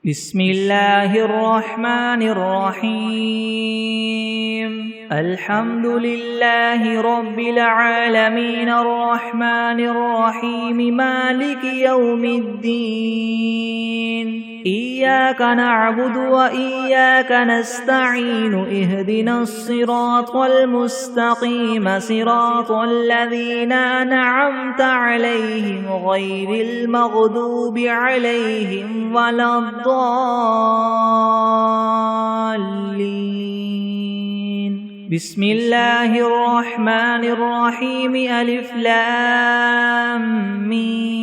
بسم الله الرحمن الرحيم الحمد لله رب العالمين الرحمن الرحيم مالك يوم الدين إياك نعبد وإياك نستعين اهدنا الصراط المستقيم صراط الذين أنعمت عليهم غير المغضوب عليهم ولا الضالين بسم الله الرحمن الرحيم ألف لام ميم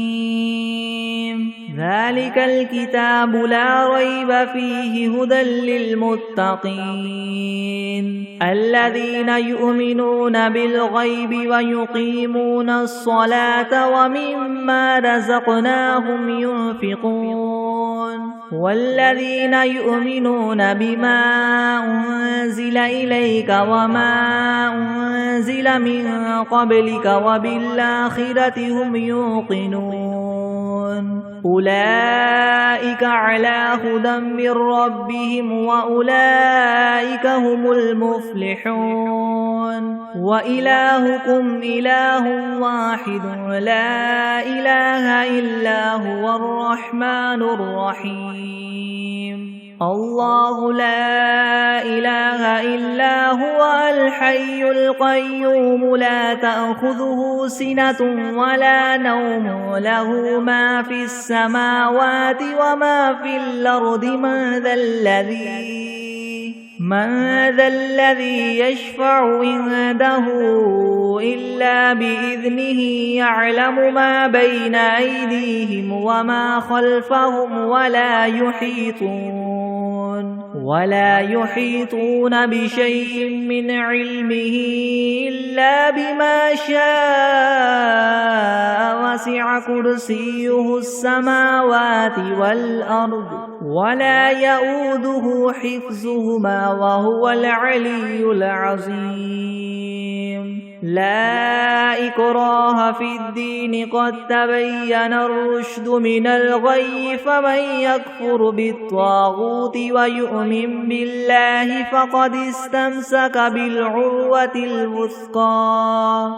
ذلك الكتاب لا ريب فيه هدى للمتقين الذين يؤمنون بالغيب ويقيمون الصلاة ومما رزقناهم ينفقون والذين يؤمنون بما أنزل إليك وما أنزل من قبلك وبالآخرة هم يوقنون أولئك على هدى من ربهم وأولئك هم المفلحون وإلهكم إله واحد لا إله إلا هو الرحمن الرحيم الله لا إله إلا هو الحي القيوم لا تأخذه سنة ولا نوم له ما في السماوات وما في الأرض من ذا الذي يشفع عنده إلا بإذنه يعلم ما بين أيديهم وما خلفهم ولا يحيطون بشيء من علمه إلا بما شاء وسع كرسيه السماوات والأرض ولا يؤوده حفظهما وهو العلي العظيم لا إكراه في الدين قد تبين الرشد من الغي فمن يكفر بالطاغوت ويؤمن بالله فقد استمسك بالعروة الوثقى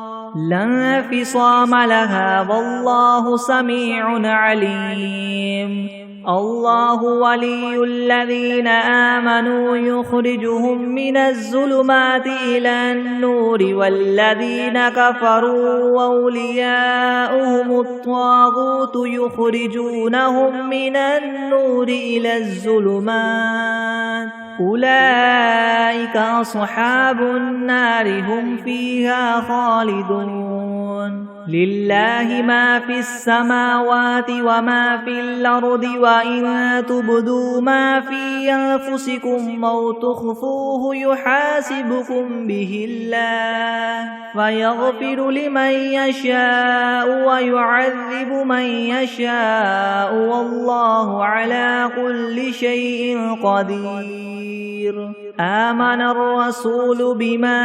لا انفصام لها والله سميع عليم الله ولي الذين آمنوا يخرجهم من الظلمات إلى النور والذين كفروا أولياؤهم الطاغوت يخرجونهم من النور إلى الظلمات أولئك أصحاب النار هم فيها خالدون لله ما في السماوات وما في الأرض وإن تبدوا ما في أنفسكم أو تخفوه يحاسبكم به الله فيغفر لمن يشاء ويعذب من يشاء والله على كل شيء قدير آمن الرسول بما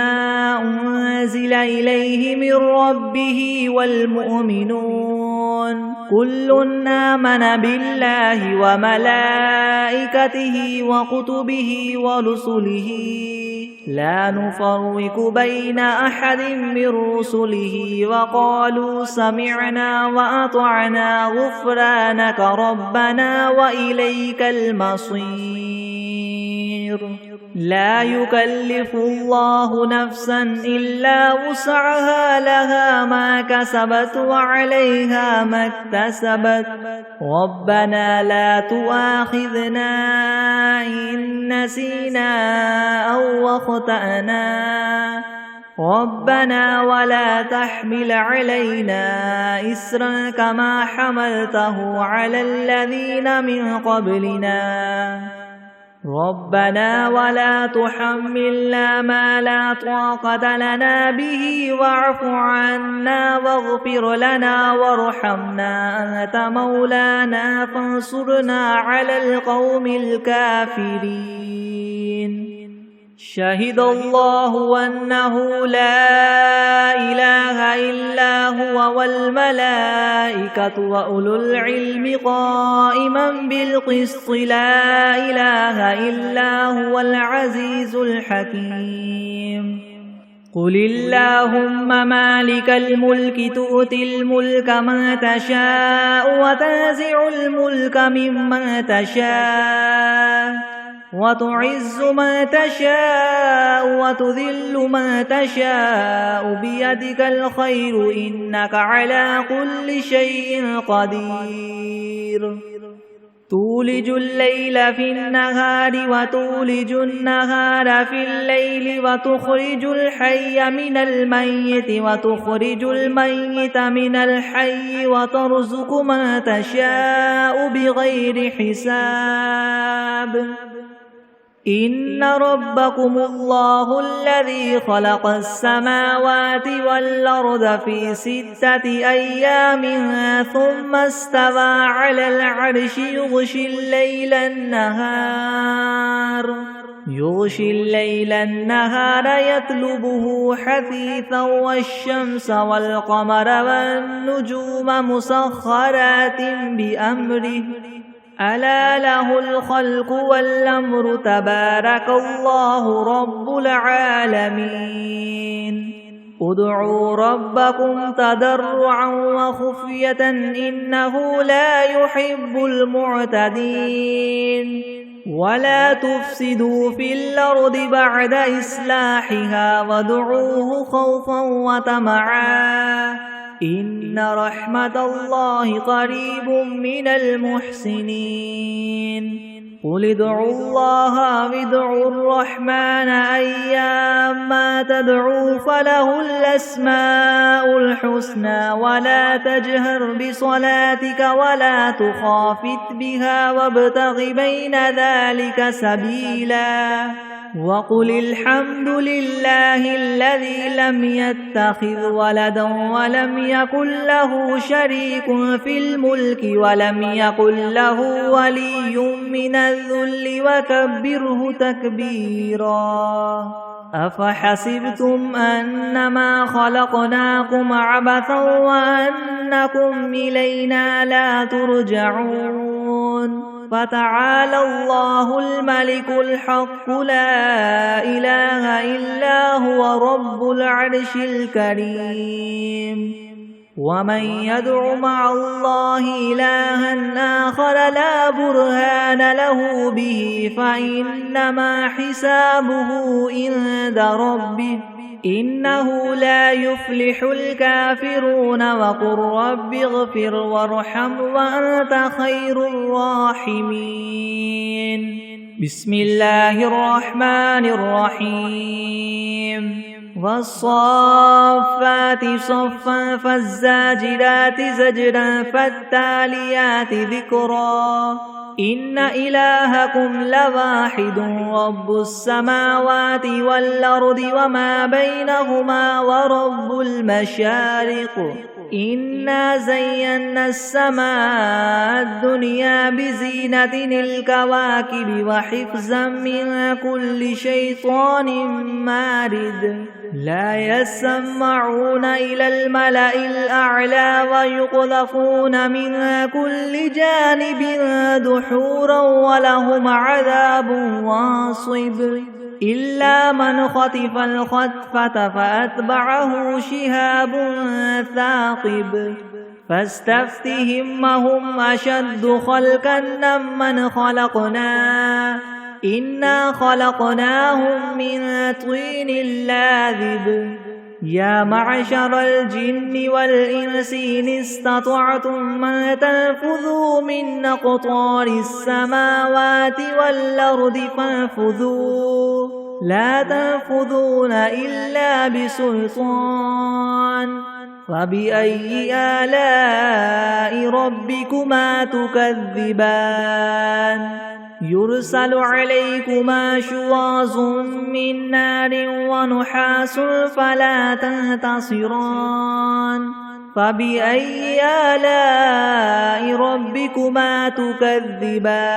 أنزل إليه من ربه والمؤمنون كل آمن بالله وملائكته وكتبه ورسله لا نفرق بين أحد من رسله وقالوا سمعنا وأطعنا غفرانك ربنا وإليك المصير لا يكلف الله نفسا إلا وسعها لها ما كسبت وعليها ما اكتسبت ربنا لا تؤاخذنا إن نسينا أو أخطأنا ربنا ولا تحمل علينا إسرا كما حملته على الذين من قبلنا ربنا ولا تحملنا ما لا طاقة لنا به واعف عنا واغفر لنا وارحمنا أنت مولانا فانصرنا على القوم الكافرين شهد الله أنه لا إله إلا هو والملائكة وأولو العلم قائما بالقسط لا إله إلا هو العزيز الحكيم قل اللهم مالك الملك تؤتي الملك من تشاء وتنزع الملك ممن تشاء وتعز من تشاء وتذل من تشاء بيدك الخير إنك على كل شيء قدير تولج الليل في النهار وتولج النهار في الليل وتخرج الحي من الميت وتخرج الميت من الحي وترزق من تشاء بغير حساب إن ربكم الله الذي خلق السماوات والأرض في 6 أيام ثم استوى على العرش يغشي الليل النهار يطلبه حثيثا والشمس والقمر والنجوم مسخرات بأمره ألا له الخلق والأمر تبارك الله رب العالمين ادعوا ربكم تضرعا وخفية إنه لا يحب المعتدين ولا تفسدوا في الأرض بعد إصلاحها وادعوه خوفا وطمعا إن رحمة الله قريب من المحسنين قل ادعوا الله وادعوا الرحمن أيما تدعوا فله الأسماء الحسنى ولا تجهر بصلاتك ولا تخافت بها وابتغ بين ذلك سبيلا وقل الحمد لله الذي لم يتخذ ولدا ولم يكن له شريك في الملك ولم يكن له ولي من الذل وكبره تكبيرا أفحسبتم أنما خلقناكم عبثا وأنكم إلينا لا ترجعون فتعالى الله الملك الحق لا إله إلا هو رب العرش الكريم ومن يدع مع الله إلها آخر لا برهان له به فإنما حسابه عند ربه إنه لا يفلح الكافرون وقل رب اغفر وارحم وأنت خير الراحمين بسم الله الرحمن الرحيم والصافات صفا فالزاجرات زجرا فالتاليات ذكرا إن إلهكم لواحد رب السماوات والأرض وما بينهما ورب المشارق إنا زينا السماء الدنيا بزينة الكواكب وحفظا من كل شيطان مارد لا يسمعون إلى الملأ الأعلى ويقذفون من كل جانب دحورا ولهم عذاب واصب إلا من خطف الخطفة فأتبعه شهاب ثاقب فاستفتهم هم أشد خلقا ممن خلقنا إنا خلقناهم من طين لاذب يا معشر الجن والإنس إن استطعتم أن تنفذوا من أقطار السماوات والأرض فانفذوا لا تنفذون إلا بسلطان فبأي آلاء ربكما تكذبان يرسل عليكما شواظ من نار ونحاس فلا تنتصران فبأي آلاء ربكما تكذبان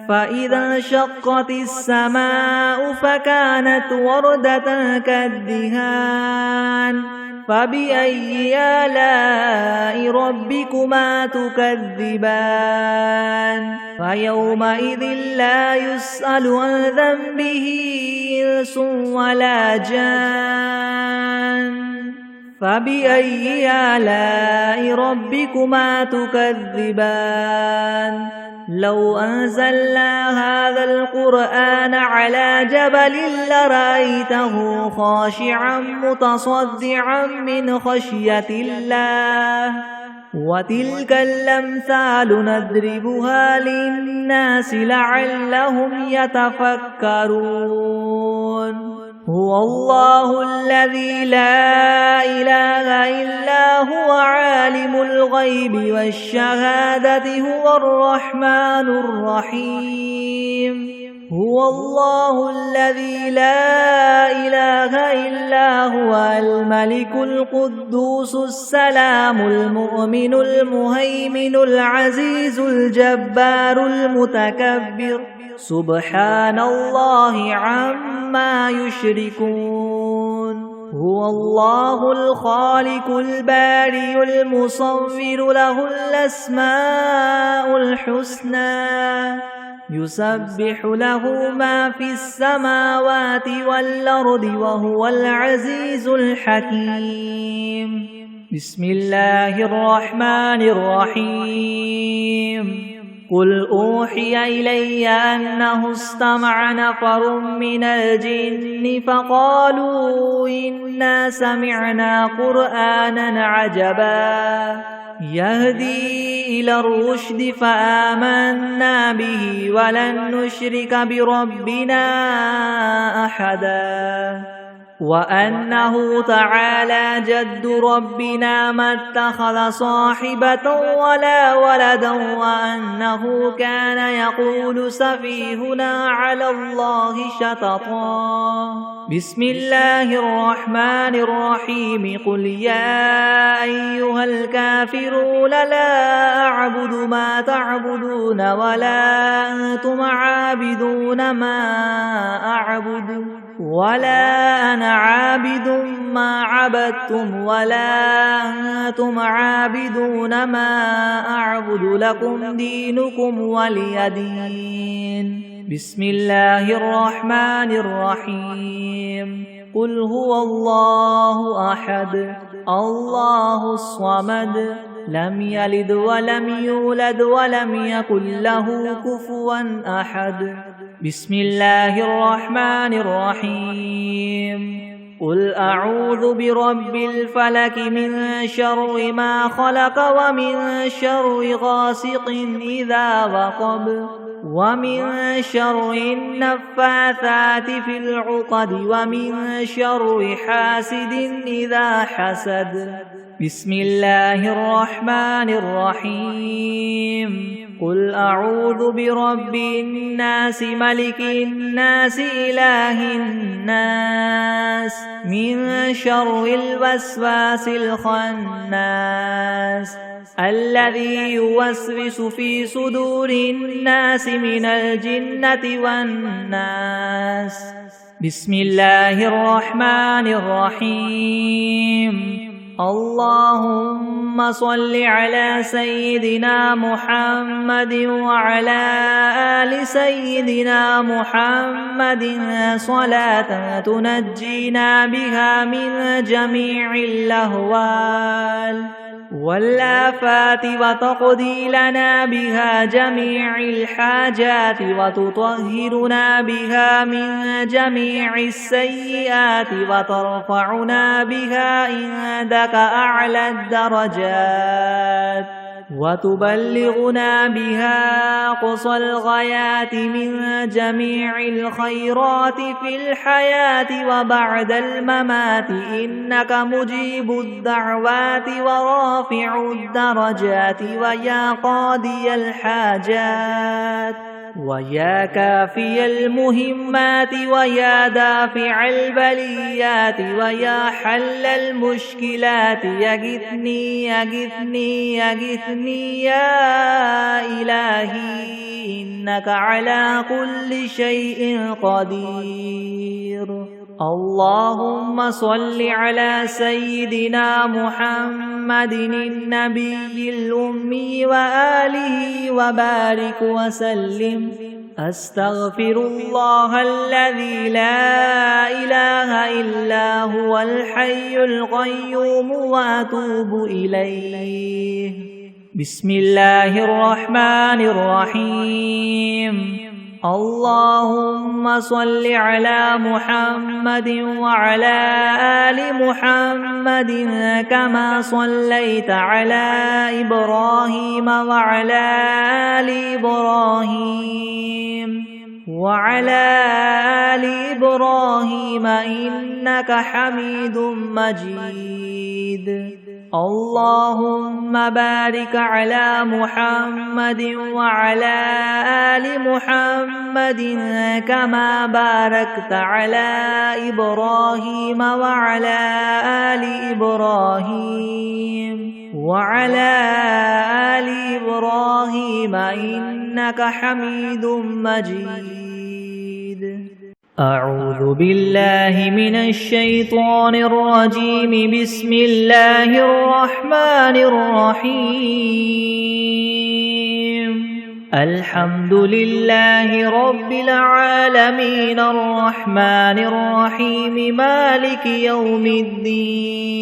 فإذا انشقت السماء فكانت وردة كالدهان فبأي آلاء ربكما تكذبان فيومئذ لا يسأل عن ذنبه إنس ولا جان فبأي آلاء ربكما تكذبان لو أنزلنا هذا القرآن على جبل لرأيته خاشعا متصدعا من خشية الله وتلك الأمثال نضربها للناس لعلهم يتفكرون هو الله الذي لا إله إلا هو عالم الغيب والشهادة هو الرحمن الرحيم هو الله الذي لا إله إلا هو الملك القدوس السلام المؤمن المهيمن العزيز الجبار المتكبر سبحان الله عما يشركون هو الله الخالق البارئ المصور له الأسماء الحسنى يسبح له ما في السماوات والأرض وهو العزيز الحكيم بسم الله الرحمن الرحيم قل أوحي إلي أنه استمع نفر من الجن فقالوا إنا سمعنا قرآنا عجبا يهدي إلى الرشد فآمنا به ولن نشرك بربنا أحدا وأنه تعالى جد ربنا ما اتخذ صاحبة ولا ولدا وأنه كان يقول سفيهنا على الله شططا بسم الله الرحمن الرحيم قل يا أيها الكافرون لا أعبد ما تعبدون ولا أنتم عابدون ما أعبد ولا أنا عابد ما عبدتم ولا أنتم عابدون ما أعبد لكم دينكم ولي دين بسم الله الرحمن الرحيم قل هو الله أحد الله الصمد لم يلد ولم يولد ولم يكن له كفوا أحد بسم الله الرحمن الرحيم قل أعوذ برب الفلك من شر ما خلق ومن شر غاسق إذا وقب ومن شر النفاثات في العقد ومن شر حاسد إذا حسد بسم الله الرحمن الرحيم قل أعوذ برب الناس ملك الناس إله الناس من شر الوسواس الخناس الذي يوسوس في صدور الناس من الجنة والناس بسم الله الرحمن الرحيم اللهم صل على سيدنا محمد وعلى آل سيدنا محمد صلاة تنجينا بها من جميع الأهوال والآفات وتقضي لنا بها جميع الحاجات وتطهرنا بها من جميع السيئات وترفعنا بها عندك أعلى الدرجات وتبلغنا بها أقصى الغايات من جميع الخيرات في الحياة وبعد الممات إنك مجيب الدعوات ورافع الدرجات ويا قاضي الحاجات ويا كافي المهمات ويا دافع البليات ويا حل المشكلات يغثني يغثني يغثني يا إلهي إنك على كل شيء قدير. اللهم صل على سيدنا محمد النبي الأمي وآله وبارك وسلم. أستغفر الله الذي لا إله إلا هو الحي القيوم وأتوب إليه. بسم الله الرحمن الرحيم. اللهم صل على محمد وعلى آل محمد كما صليت على إبراهيم وعلى آل إبراهيم إنك حميد مجيد. اللهم بارك على محمد وعلى آل محمد كما باركت على إبراهيم وعلى آل إبراهيم إنك حميد مجيد. أعوذ بالله من الشيطان الرجيم. بسم الله الرحمن الرحيم. الحمد لله رب العالمين الرحمن الرحيم مالك يوم الدين.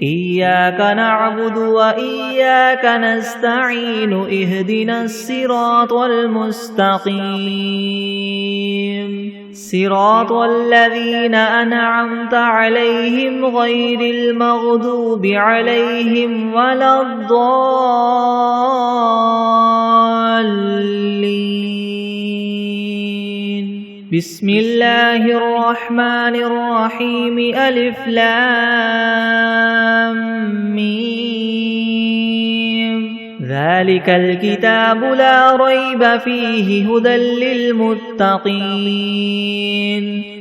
إياك نعبد وإياك نستعين. اهدنا الصراط المستقيم صراط الذين أنعمت عليهم غير المغضوب عليهم ولا الضالين. بسم الله الرحمن الرحيم. ألف لام ميم. ذلك الكتاب لا ريب فيه هدى للمتقين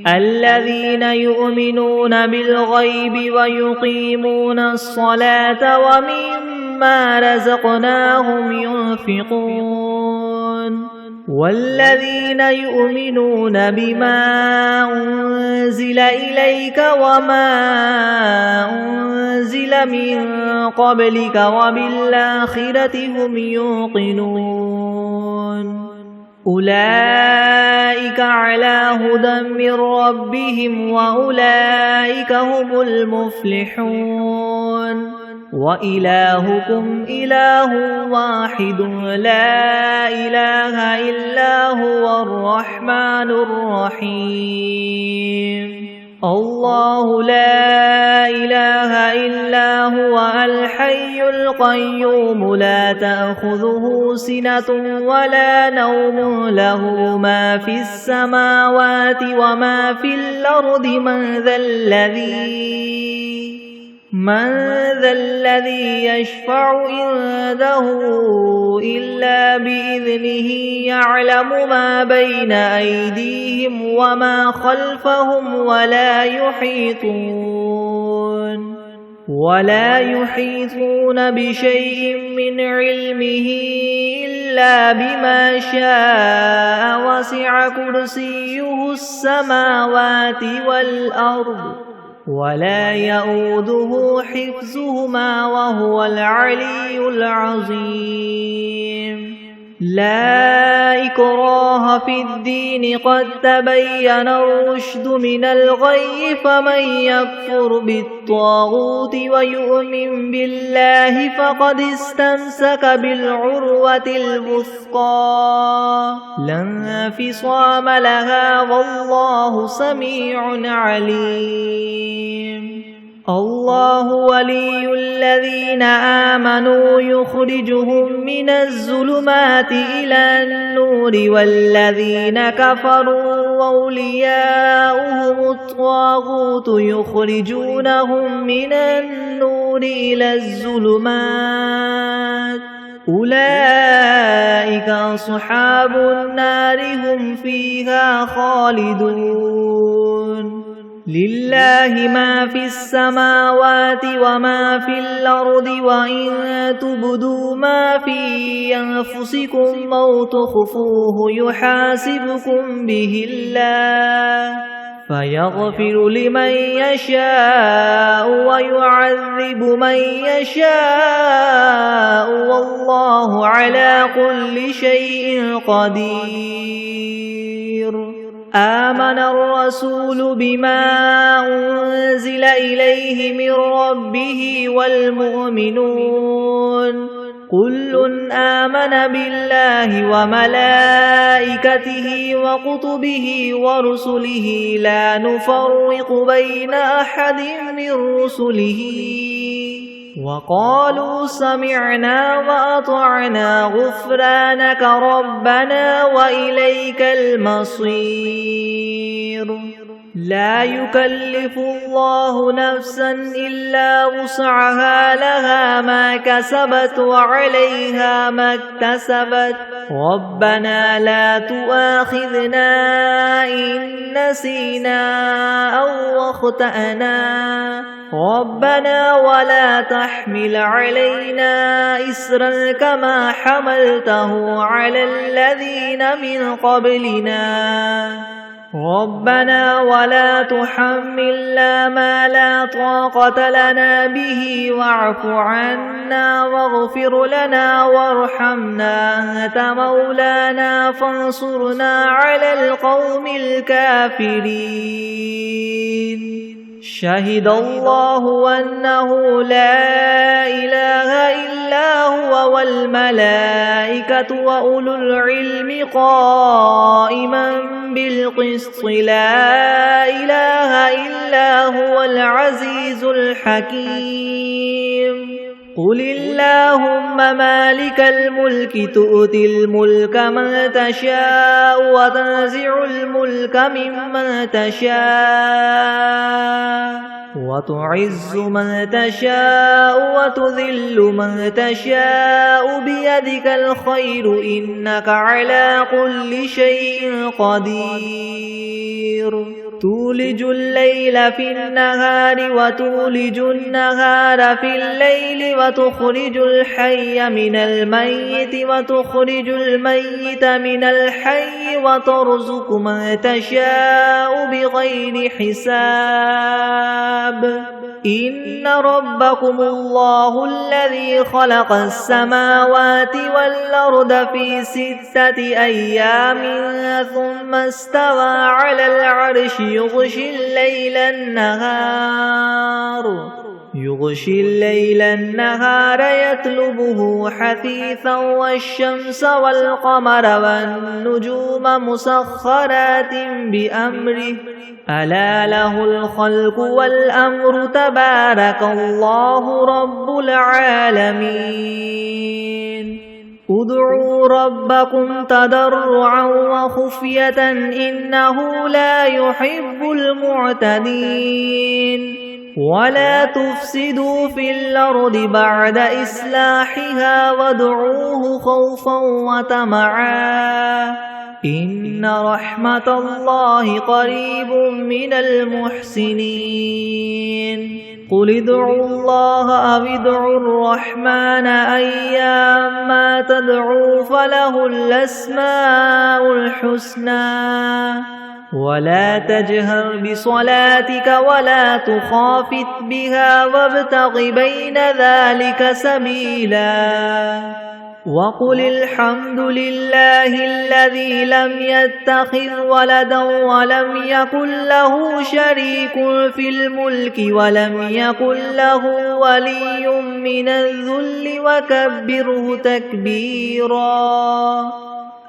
الذين يؤمنون بالغيب ويقيمون الصلاة ومما رزقناهم ينفقون والذين يؤمنون بما أنزل إليك وما أنزل من قبلك وبالآخرة هم يوقنون. أولئك على هدى من ربهم وأولئك هم المفلحون. وإلهكم إله واحد لا إله إلا هو الرحمن الرحيم. الله لا إله إلا هو الحي القيوم لا تأخذه سنة ولا نوم له ما في السماوات وما في الأرض. من ذا الذي يشفع عنده إلا بإذنه. يعلم ما بين أيديهم وما خلفهم ولا يحيطون بشيء من علمه إلا بما شاء. وسع كرسيه السماوات والأرض ولا يؤوده حفظهما وهو العلي العظيم. لا إكراه في الدين قد تبين الرشد من الغي. فمن يكفر بالطاغوت ويؤمن بالله فقد استمسك بالعروة الوثقى لا انفصام لها والله سميع عليم. الله ولي الذين آمنوا يخرجهم من الظلمات إلى النور والذين كفروا أولياؤهم الطاغوت يخرجونهم من النور إلى الظلمات. أولئك أصحاب النار هم فيها خالدون. لله ما في السماوات وما في الأرض وإن تبدوا ما في أنفسكم أو تخفوه يحاسبكم به الله فيغفر لمن يشاء ويعذب من يشاء والله على كل شيء قدير. آمن الرسول بما أنزل إليه من ربه والمؤمنون كل آمن بالله وملائكته وكتبه ورسله لا نفرق بين أحد من رسله وقالوا سمعنا وأطعنا غفرانك ربنا وإليك المصير. لا يكلف الله نفسا إلا وسعها لها ما كسبت وعليها ما اكتسبت ربنا لا تؤاخذنا إن نسينا أو أخطأنا ربنا ولا تحمل علينا إسرا كما حملته على الذين من قبلنا ربنا ولا تحملنا ما لا طاقة لنا به واعف عنا واغفر لنا وارحمنا أنت مولانا فانصرنا على القوم الكافرين. شهد الله أنه لا إله إلا هو والملائكة وأولو العلم قائما بالقسط لا إله إلا هو العزيز الحكيم. قل اللهم مالك الملك تؤتي الملك من تشاء وتنزع الملك ممن تشاء وتعز من تشاء وتذل من تشاء بيدك الخير إنك على كل شيء قدير. تولج الليل في النهار وتولج النهار في الليل وتخرج الحي من الميت وتخرج الميت من الحي وترزق من تشاء بغير حساب. إن ربكم الله الذي خلق السماوات والأرض في 6 أيام ثم استوى على العرش يغشي الليل النهار يطلبه حثيثا والشمس والقمر والنجوم مسخرات بأمره ألا له الخلق والأمر تبارك الله رب العالمين. ادعوا ربكم تضرعا وخفية إنه لا يحب المعتدين. ولا تفسدوا في الأرض بعد إصلاحها وادعوه خوفا وطمعا إن رحمة الله قريب من المحسنين. قل ادعوا الله أو ادعوا الرحمن أيما تدعوا فله الأسماء الحسنى ولا تجهر بصلاتك ولا تخافت بها وابتغ بين ذلك سبيلا. وقل الحمد لله الذي لم يتخذ ولدا ولم يكن له شريك في الملك ولم يكن له ولي من الذل وكبره تكبيرا.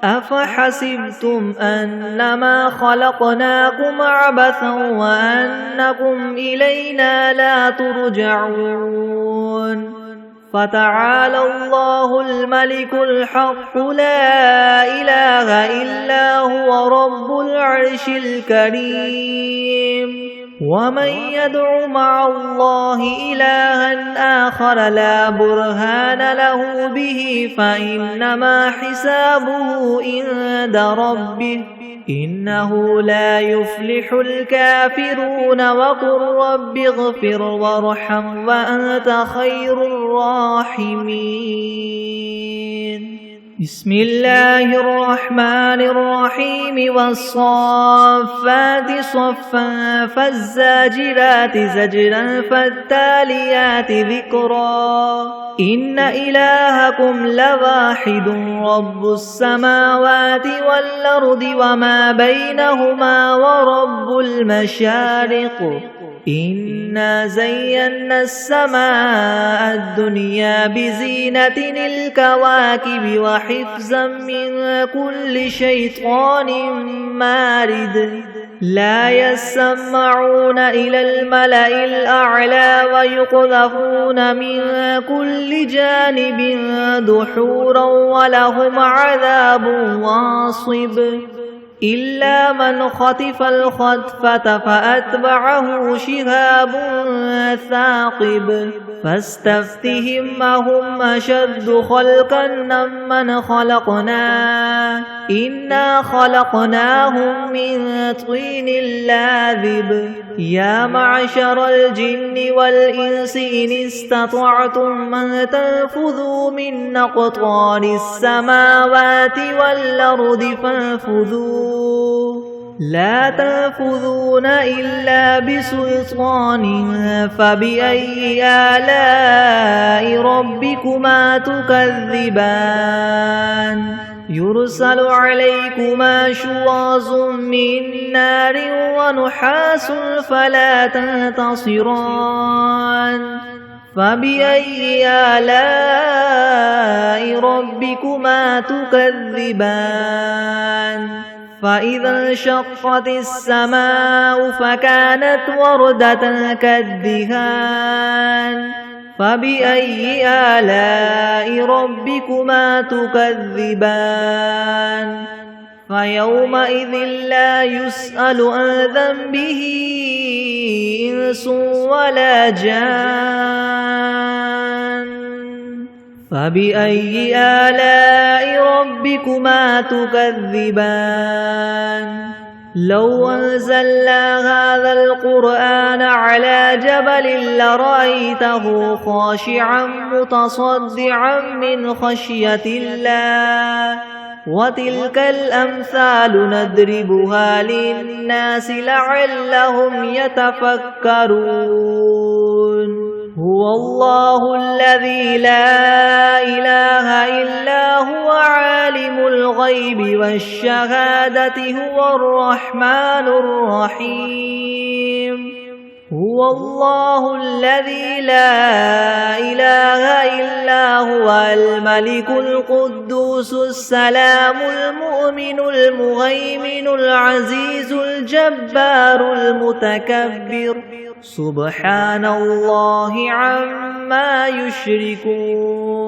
أفحسبتم أنما خلقناكم عبثا وأنكم إلينا لا ترجعون. فتعالى الله الملك الحق لا إله إلا هو رب العرش الكريم. ومن يدع مع الله إلها آخر لا برهان له به فإنما حسابه عند ربه إنه لا يفلح الكافرون وقل رب اغفر وارحم وأنت خير الراحمين بسم الله الرحمن الرحيم والصافات صفا فالزاجرات زجرا فالتاليات ذكرا إن إلهكم لواحد رب السماوات والأرض وما بينهما ورب المشارق إنا زينا السماء الدنيا بزينة الكواكب وحفظا من كل شيطان مارد لا يسمعون إلى الملأ الأعلى ويقذفون من كل جانب دحورا ولهم عذاب واصب إلا من خطف الخطفة فأتبعه شهاب ثاقب فاستفتهم أهم أشد خلقا ممن خلقنا إنا خلقناهم من طين لاذب يا معشر الجن والإنس إن استطعتم أن تنفذوا من أقطار السماوات والأرض فانفذوا لا تنفذون إلا بسلطان فبأي آلاء ربكما تكذبان يرسل عليكما شواظ من نار ونحاس فلا تنتصران فبأي آلاء ربكما تكذبان فإذا انشقت السماء فكانت وردة كالدهان فبأي آلاء ربكما تكذبان فيومئذ لا يسأل عن ذنبه إنس ولا جان فبأي آلاء ربكما تكذبان لو أنزلنا هذا القرآن على جبل لرأيته خاشعا متصدعا من خشية الله وتلك الأمثال نضربها للناس لعلهم يتفكرون هو الله الذي لا إله إلا هو عالم الغيب والشهادة هو الرحمن الرحيم هو الله الذي لا إله إلا هو الملك القدوس السلام المؤمن المهيمن العزيز الجبار المتكبر سبحان الله عما يشركون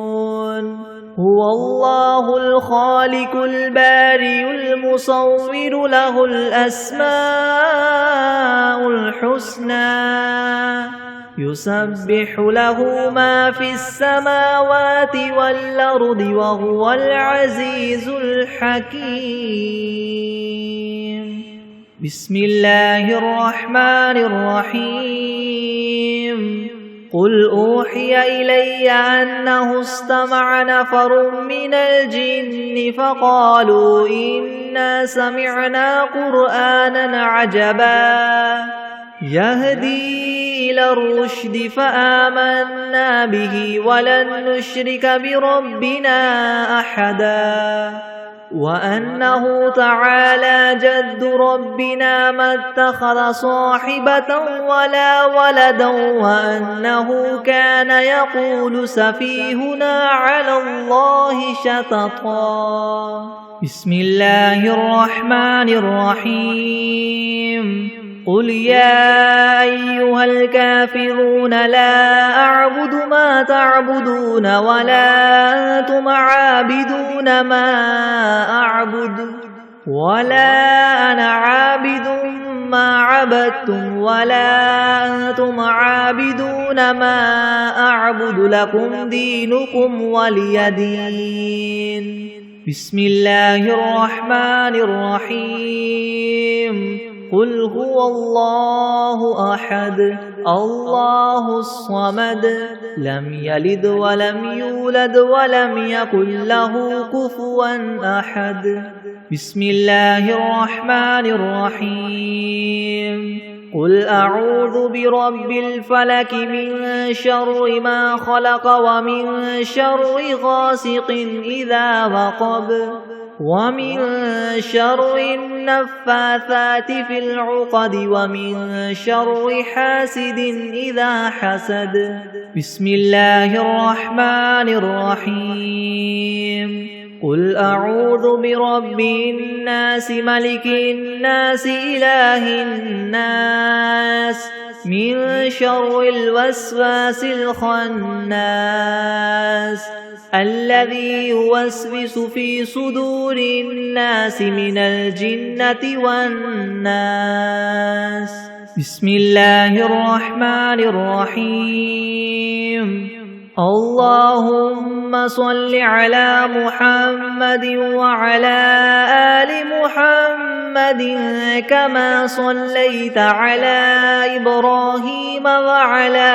هو الله الخالق البارئ المصور له الأسماء الحسنى يسبح له ما في السماوات والأرض وهو العزيز الحكيم بسم الله الرحمن الرحيم قل أوحي إلي أنه استمع نفر من الجن فقالوا إنا سمعنا قرآنا عجبا يهدي إلى الرشد فآمنا به ولن نشرك بربنا أحدا وأنه تعالى جد ربنا ما اتخذ صاحبة ولا ولدا وأنه كان يقول سفيهنا على الله شططا بسم الله الرحمن الرحيم قل يا أيها الكافرون لا أعبد ما تعبدون ولا أنتم عابدون ما أعبد ولا أنا عابد ما عبدتم ولا أنتم عابدون ما أعبد لكم دينكم ولي دين بسم الله الرحمن الرحيم قل هو الله أحد الله الصمد لم يلد ولم يولد ولم يكن له كفوا أحد بسم الله الرحمن الرحيم قل أعوذ برب الفلك من شر ما خلق ومن شر غاسق إذا وقب ومن شر النفاثات في العقد ومن شر حاسد إذا حسد بسم الله الرحمن الرحيم قل أعوذ برب الناس ملك الناس إله الناس من شر الوسواس الخناس الذي يوسوس في صدور الناس من الجنة والناس بسم الله الرحمن الرحيم اللهم صل على محمد وعلى آل محمد كما صليت على إبراهيم وعلى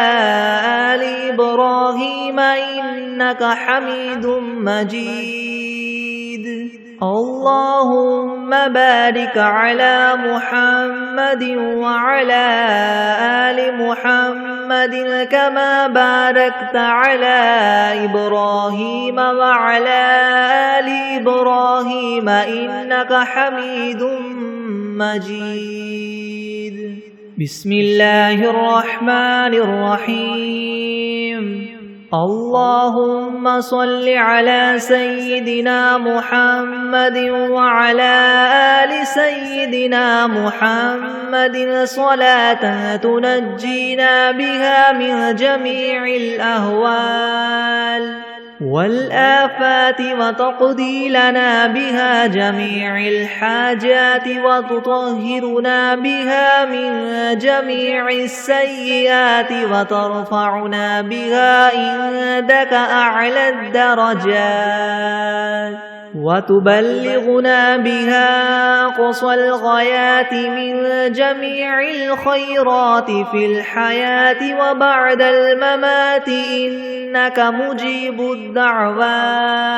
آل إبراهيم إنك حميد مجيد اللهم بارك على محمد وعلى آل محمد كما باركت على إبراهيم وعلى آل إبراهيم إنك حميد مجيد بسم الله الرحمن الرحيم اللهم صل على سيدنا محمد وعلى آل سيدنا محمد صلاة تنجينا بها من جميع الأهوال والآفات وتقضي لنا بها جميع الحاجات وتطهرنا بها من جميع السيئات وترفعنا بها عندك أعلى الدرجات وتبلغنا بها أقصى الغايات من جميع الخيرات في الحياة وبعد الممات إنك مجيب الدعوات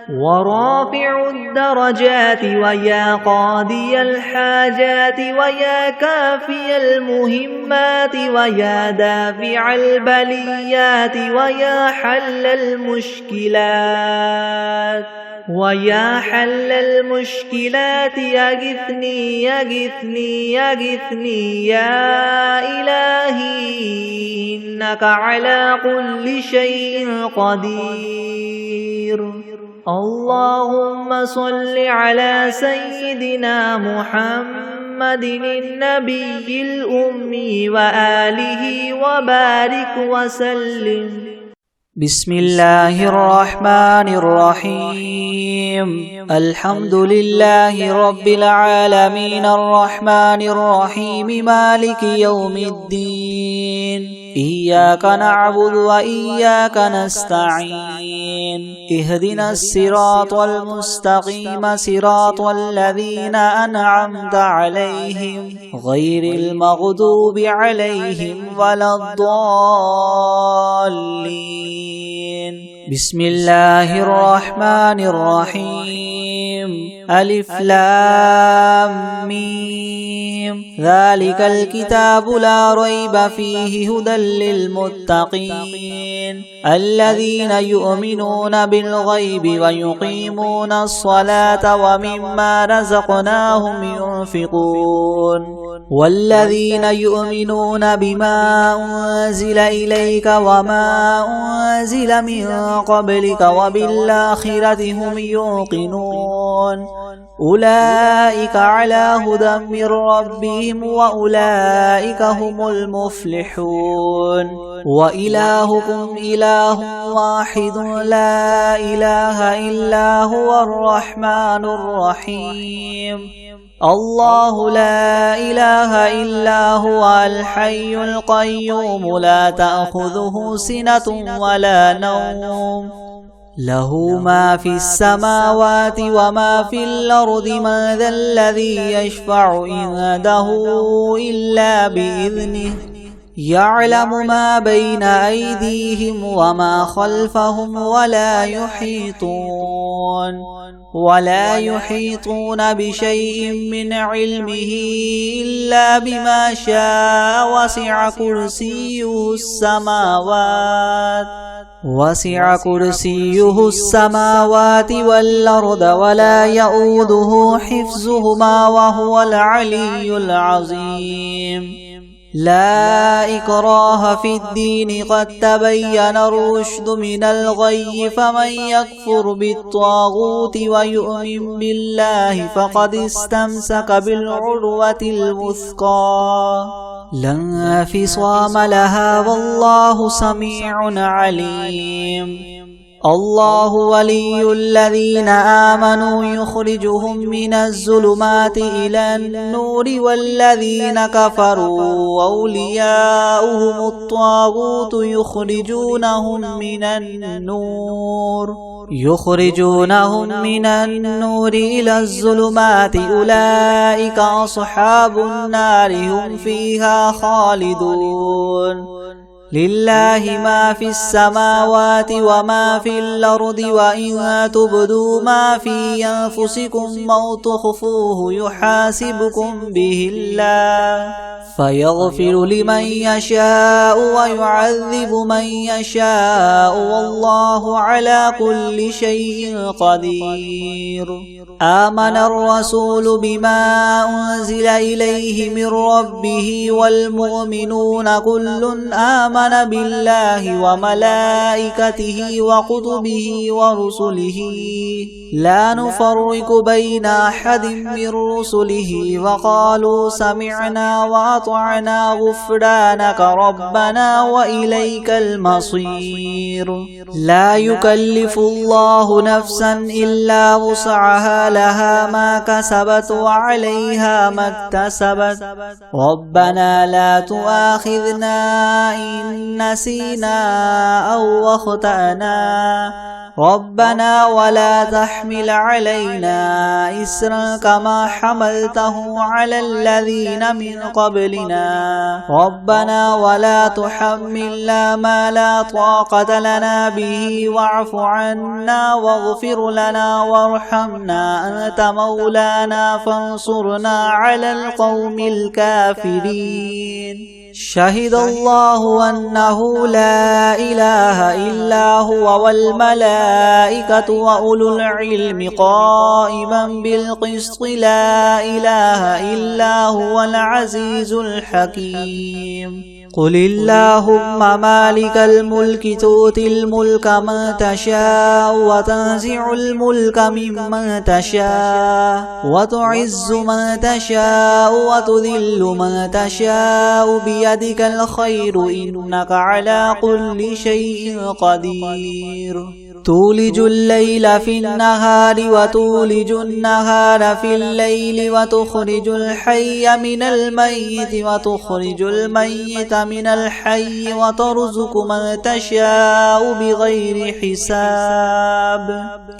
ورافع الدرجات ويا قاضي الحاجات ويا كافي المهمات ويا دافع البليات ويا حل المشكلات ويا حل المشكلات يغثني يغثني يغثني يا إلهي إنك على كل شيء قدير اللهم صل على سيدنا محمد النبي الأمي وآله وبارك وسلم بسم الله الرحمن الرحيم الحمد لله رب العالمين الرحمن الرحيم مالك يوم الدين إياك نعبد وإياك نستعين اهدنا الصراط المستقيم صراط الذين أنعمت عليهم غير المغضوب عليهم ولا الضالين بسم الله الرحمن الرحيم ألف لام ميم ذلك الكتاب لا ريب فيه هدى للمتقين الذين يؤمنون بالغيب ويقيمون الصلاة ومما رزقناهم ينفقون والذين يؤمنون بما أنزل إليك وما أنزل من قبلك وبالآخرة هم يوقنون أولئك على هدى من ربهم وأولئك هم المفلحون وإلهكم إله واحد لا إله إلا هو الرحمن الرحيم الله لا إله إلا هو الحي القيوم لا تأخذه سنة ولا نوم له ما في السماوات وما في الأرض من ذا الذي يشفع عنده إلا بإذنه يعلم ما بين أيديهم وما خلفهم ولا يحيطون بشيء من علمه إلا بما شاء وسع كرسيه السماوات والأرض ولا يؤوده حفظهما وهو العلي العظيم لا إكراه في الدين قد تبين الرشد من الغي فمن يكفر بالطاغوت ويؤمن بالله فقد استمسك بالعروة الوثقى لا انفصام لها والله سميع عليم الله ولي الذين آمنوا يخرجهم من الظلمات إلى النور والذين كفروا أولياؤهم الطاغوت يخرجونهم من النور إلى الظلمات أولئك أصحاب النار هم فيها خالدون لله ما في السماوات وما في الأرض وإن تبدوا ما في أنفسكم أو تخفوه يحاسبكم به الله فيغفر لمن يشاء ويعذب من يشاء والله على كل شيء قدير آمن الرسول بما أنزل إليه من ربه والمؤمنون كل آمن بالله وملائكته وكتبه ورسله لا نفرق بين أحد من رسله وقالوا سمعنا وأطعنا غفرانك ربنا وإليك المصير لا يكلف الله نفسا إلا وسعها لها ما كسبت وعليها ما اكتسبت ربنا لا تؤاخذنا إن نسينا أو أخطأنا ربنا ولا تحمل علينا إسرا كما حملته على الذين من قبلنا ربنا ولا تحملنا ما لا طاقة لنا به واعف عنا واغفر لنا وارحمنا أنت مولانا فانصرنا على القوم الكافرين شهد الله أنه لا إله إلا هو والملائكة وأولو العلم قائما بالقسط لا إله إلا هو العزيز الحكيم قل اللهم مالك الملك تؤتي الملك من تشاء وتنزع الملك ممن تشاء وتعز من تشاء وتذل من تشاء بيدك الخير إنك على كل شيء قدير تولج الليل في النهار وتولج النهار في الليل وتخرج الحي من الميت وتخرج الميت من الحي وترزق من تشاء بغير حساب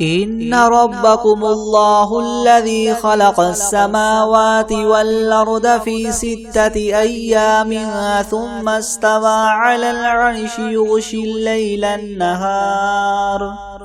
إن ربكم الله الذي خلق السماوات والأرض في 6 أيام ثم استوى على العرش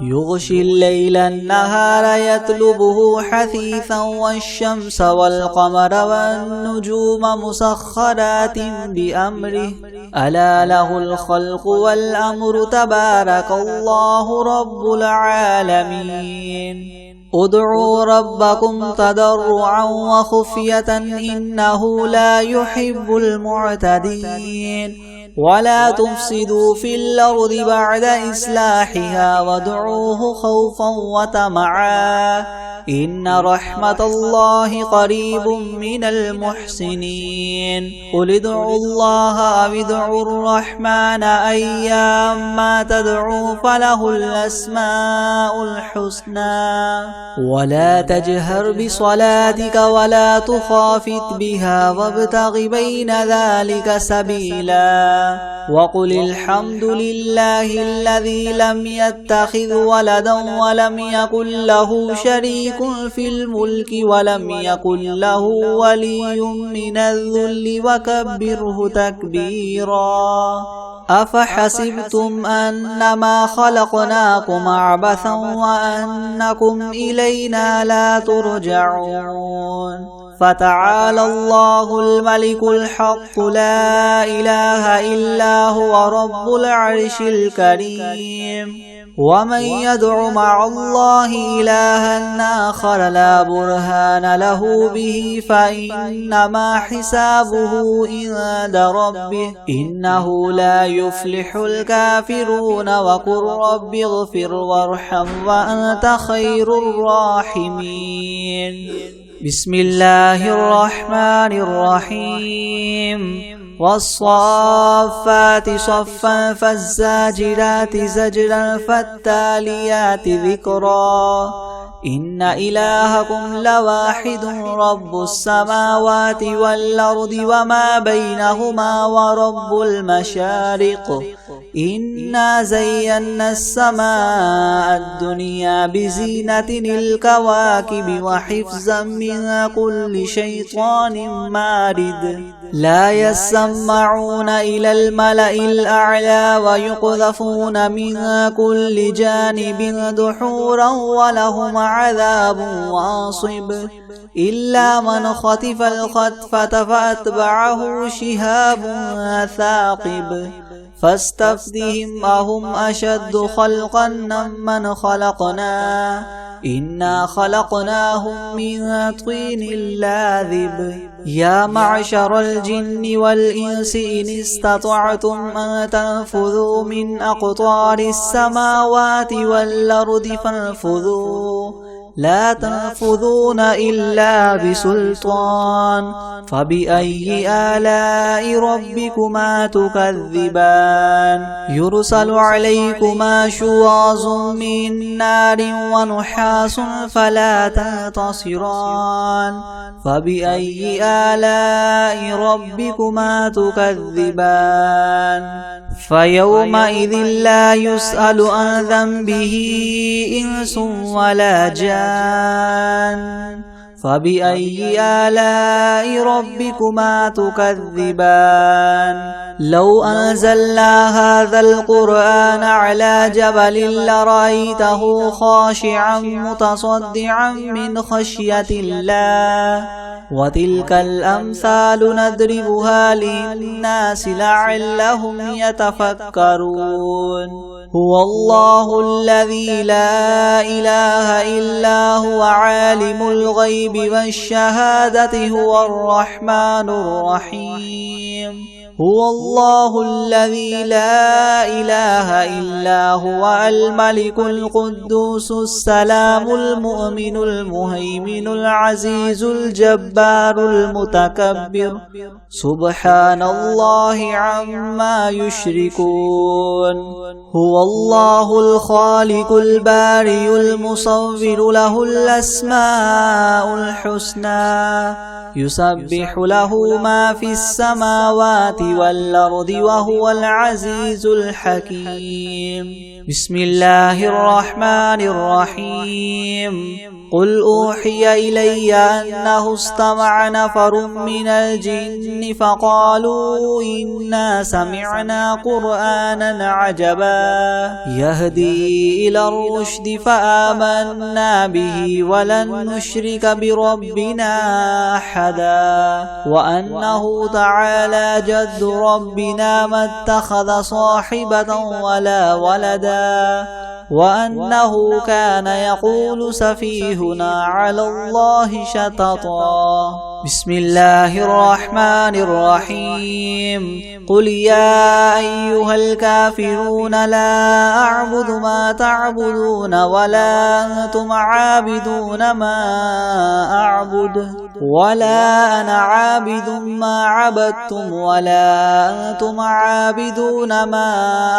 يغشي الليل النهار يطلبه حثيثا والشمس والقمر والنجوم مسخرات بأمره ألا له الخلق والأمر تبارك الله رب العالمين ادعوا ربكم تضرعا وخفية إنه لا يحب المعتدين ولا تفسدوا في الأرض بعد إصلاحها وادعوه خوفا وطمعا إن رحمة الله قريب من المحسنين قل ادعوا الله أو ادعوا الرحمن أيما تدعوا فله الأسماء الحسنى ولا تجهر بصلاتك ولا تخافت بها وابتغ بين ذلك سبيلا وقل الحمد لله الذي لم يتخذ ولدا ولم يكن له شريك في الملك ولم يكن له ولي من الذل وكبره تكبيرا أفحسبتم أنما خلقناكم عبثا وأنكم إلينا لا ترجعون فتعالى الله الملك الحق لا إله إلا هو رب العرش الكريم ومن يدع مع الله إلها آخر لا برهان له به فإنما حسابه عند ربه إنه لا يفلح الكافرون وقل رب اغفر وارحم وأنت خير الراحمين بسم الله الرحمن الرحيم والصافات صفا فالزاجرات زجرا فالتاليات ذكرا إن إلهكم لواحد رب السماوات والأرض وما بينهما ورب المشارق إنا زينا السماء الدنيا بزينة الكواكب وحفظا من كل شيطان مارد لا يسمعون إلى الملأ الأعلى ويقذفون من كل جانب دحورا ولهم عذاب واصب إلا من خطف الخطفة فأتبعه شهاب ثاقب فاستفتهم أهم أشد خلقا من خلقنا إنا خلقناهم من طين لاذب يا معشر الجن والإنس إن استطعتم أن تنفذوا من أقطار السماوات والأرض فانفذوا لا تنفذون إلا بسلطان فبأي آلاء ربكما تكذبان يرسل عليكما شواظ من نار ونحاس فلا تنتصران فبأي آلاء ربكما تكذبان فيومئذ لا يسأل عن ذنبه إنس ولا جان فبأي آلاء ربكما تكذبان لو أنزلنا هذا القرآن على جبل لرأيته خاشعا متصدعا من خشية الله وتلك الأمثال نضربها للناس لعلهم يتفكرون هو الله الذي لا إله إلا هو عالم الغيب والشهادة هو الرحمن الرحيم هو الله الذي لا إله إلا هو الملك القدوس السلام المؤمن المهيمن العزيز الجبار المتكبر سبحان الله عما يشركون هو الله الخالق البارئ المصور له الأسماء الحسنى يسبح له ما في السماوات والأرض وهو العزيز الحكيم بسم الله الرحمن الرحيم قل أوحي إلي أنه استمع نفر من الجن فقالوا إنا سمعنا قرآنا عجبا يهدي إلى الرشد فآمنا به ولن نشرك بربنا أحدا وأنه تعالى جد ربنا ما اتخذ صاحبة ولا ولدا وأنه كان يقول سفيهنا على الله شططا بسم الله الرحمن الرحيم قل يا أيها الكافرون لا أعبد ما تعبدون ولا أنتم عابدون ما أعبد أعبد ولا أنا عابد ما عبدتم ولا أنتم عابدون ما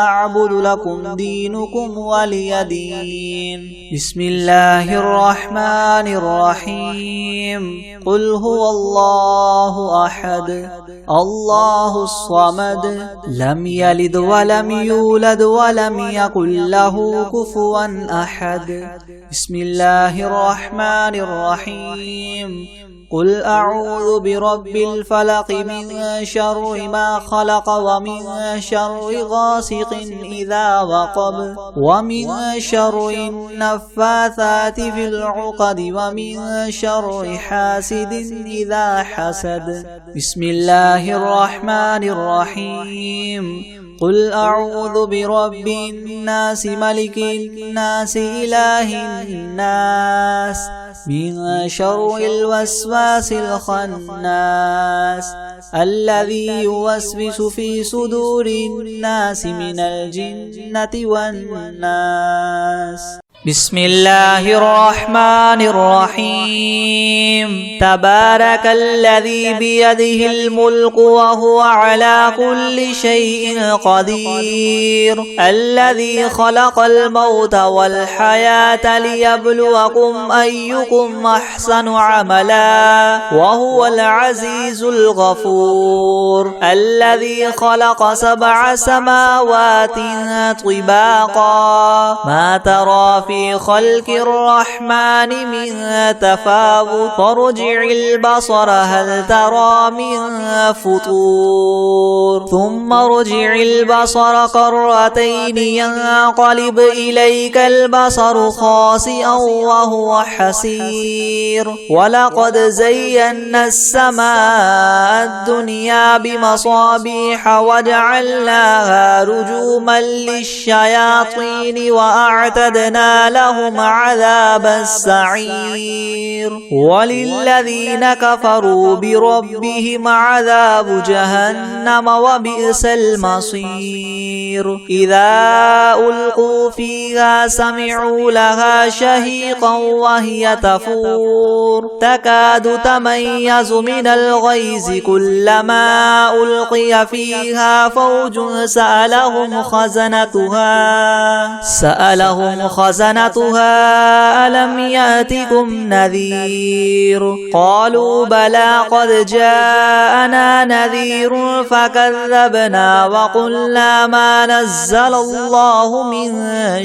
أعبد لكم دينكم ولي دين. بسم الله الرحمن الرحيم. قل هو الله أحد الله الصمد لم يلد ولم يولد ولم يكن له كفوا أحد. بسم الله الرحمن الرحيم. قل أعوذ برب الفلق من شر ما خلق ومن شر غاسق إذا وقب ومن شر النفاثات في العقد ومن شر حاسد إذا حسد. بسم الله الرحمن الرحيم. قل أعوذ برب الناس ملك الناس إله الناس من شر الوسواس الخناس الذي يوسوس في صدور الناس من الجنة والناس. بسم الله الرحمن الرحيم. تبارك الذي بيده الملك وهو على كل شيء قدير الذي خلق الموت والحياة ليبلوكم أيكم أحسن عملا وهو العزيز الغفور الذي خلق 7 سماوات طباقا ما ترى في خلق الرحمن من تفاوت فارجع البصر هل ترى من فطور ثم ارجع البصر كرتين ينقلب إليك البصر خاسئا وهو حسير ولقد زينا السماء الدنيا بمصابيح وجعلناها رجوما للشياطين وأعتدنا لهم عذاب السعير وللذين كفروا بربهم عذاب جهنم وبئس المصير. إذا ألقوا فيها سمعوا لها شهيقا وهي تفور تكاد تميز من الغيظ كلما ألقي فيها فوج سألهم خزنتها ألم يأتكم نذير قالوا بلى قد جاءنا نذير فكذبنا وقلنا ما نزل الله من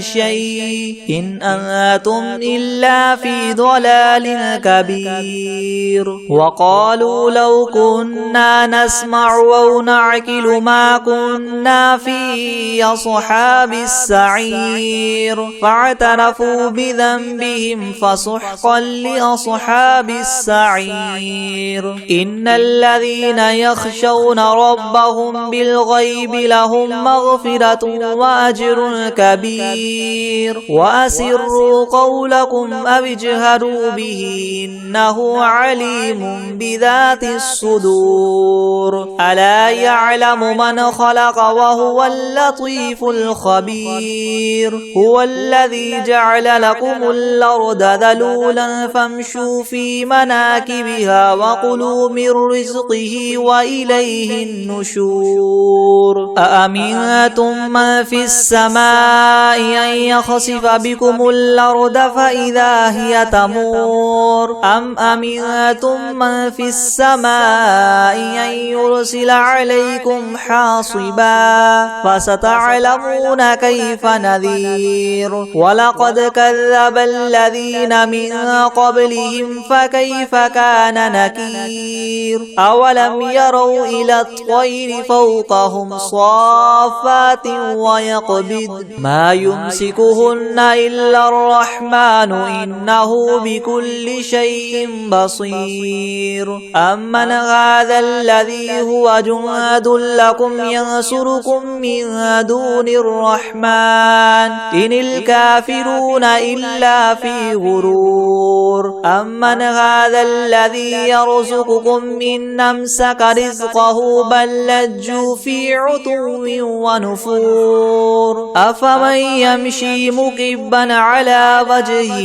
شيء إن أنتم إلا في ضلال كبير. وقالوا لو كنا نسمع أو نعقل ما كنا في أصحاب السعير فاعترفوا بذنبهم فسحقا لأصحاب السعير. إن الذين يخشون ربهم بالغيب لهم مغفرة وأجر كبير. وأسروا قولكم أو اجهروا به إنه عليم بذات الصدور. ألا يعلم من خلق وهو اللطيف الخبير. هو الذي جعل لكم الأرض ذلولا فامشوا في مناكبها وكلوا من رزقه وإليه النشور. أأمنتم من في السماء أن يخسف بكم الأرض فإذا هي تمور أم أمنتم من في السماء أن يرسل عليكم حاصبا فستعلمون كيف نذير. ولقد كذب الذين من قبلهم فكيف كان نكير. أولم يروا إلى الطير فوقهم صافات ويقبض ما يمسكهن إلا الرحمن إنه بكل شيء بصير. أمن هذا الذي هو جند لكم ينصركم من دون الرحمن إن الكافرون الكافرون إلا في غرور أمن هذا الذي يرزقكم إن أمسك رزقه بل لجوا في عتو ونفور أفمن يمشي مكبا على وجهه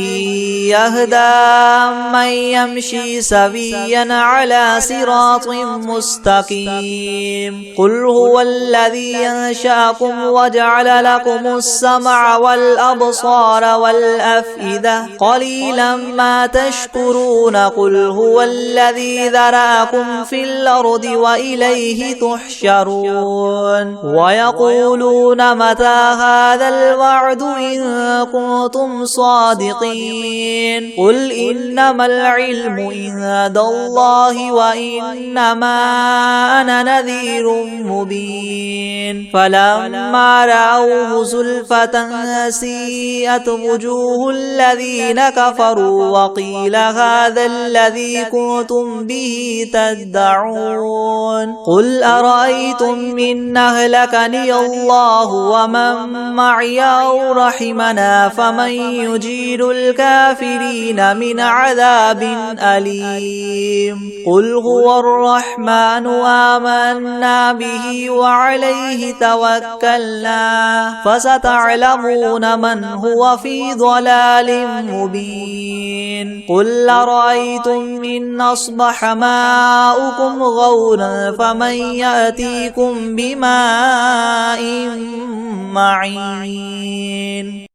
يهدى أمن يمشي سويا على صراط مستقيم قل هو الذي أنشأكم وجعل لكم السمع والأبصار والأفئدة قليلا ما تشكرون قل هو الذي ذرأكم في الأرض وإليه تحشرون ويقولون متى هذا الوعد إن كنتم صادقين قل إنما العلم عند الله وإنما أنا نذير مبين فلما رأوه زلفة سيئت وجوه الذين كفروا وقيل هذا الذي كنتم به تدعون قل أرأيتم إن أهلكني الله ومن معي أو رحمنا فمن يجير الكافرين من عذاب أليم قل هو الرحمن آمنا به وعليه توكلنا فستعلمون من هو في ضلال مبين قل أرأيتم إن أصبح ماؤكم غورا فمن يأتيكم بماء معين